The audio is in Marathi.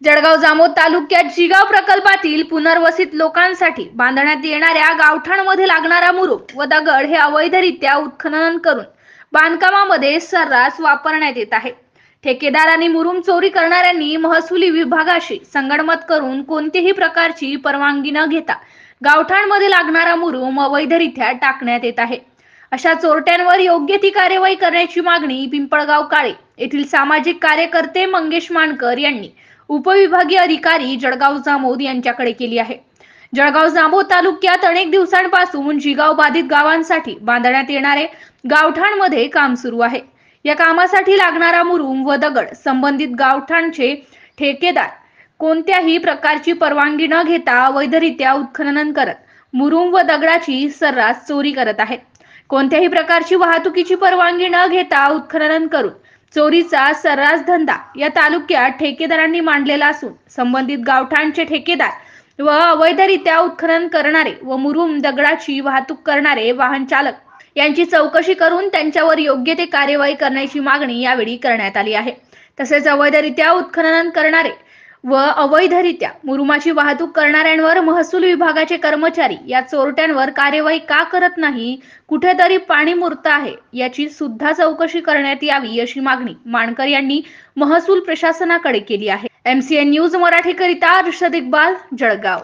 जळगाव जामोद तालुक्यात जिगाव प्रकल्पातील पुनर्वसित लोकांसाठी बांधण्यात येणाऱ्या गावठाणमध्ये लागणारा मुरुम व दगड हे अवैधरित्या उत्खनन करून बांधकामामध्ये सर्रास वापरण्यात येत आहे। ठेकेदार आणि मुरुम चोरी करणाऱ्यांनी महसुली विभागाशी संगनमत करून कोणतीही प्रकारची परवानगी न घेता गावठाणमध्ये लागणारा मुरुम अवैधरित्या टाकण्यात येत आहे। अशा चोरट्यांवर योग्य ती कार्यवाही करण्याची मागणी पिंपळगाव काळे येथील सामाजिक कार्यकर्ते मंगेश मानकर यांनी उपविभागीय अधिकारी जळगाव जामोद यांच्याकडे केली आहे। जळगाव जामोद तालुक्यात अनेक दिवसांपासून जिगाव बाधित गावांसाठी बांधण्यात येणारे गावठाणमध्ये काम सुरू आहे। या कामासाठी लागणारा मुरुम व दगड संबंधित गावठाणचे ठेकेदार कोणत्याही प्रकारची परवानगी न घेता अवैधरित्या उत्खनन करत मुरुम व दगडाची सर्रास चोरी करत आहेत। कोणत्याही प्रकारची वाहतुकीची परवानगी न घेता उत्खनन करून चोरीचा सर्रास धंदा या तालुक्यात ठेकेदारांनी मांडलेला असून संबंधित गावठाणचे ठेकेदार व अवैधरित्या उत्खनन करणारे व मुरुम दगडाची वाहतूक करणारे वाहन चालक यांची चौकशी करून त्यांच्यावर योग्य ते कार्यवाही करण्याची मागणी यावेळी करण्यात आली आहे। तसेच अवैधरित्या उत्खनन करणारे व अवैधरित्या मुरुमाची वाहतूक करणाऱ्यांवर महसूल विभागाचे कर्मचारी या चोरट्यांवर कार्यवाही का करत नाही, कुठेतरी पाणी मुरत आहे याची सुद्धा चौकशी करण्यात यावी अशी मागणी मानकर यांनी महसूल प्रशासनाकडे केली आहे। MCN न्यूज मराठी करिता अर्शद इक्बाल, जळगाव।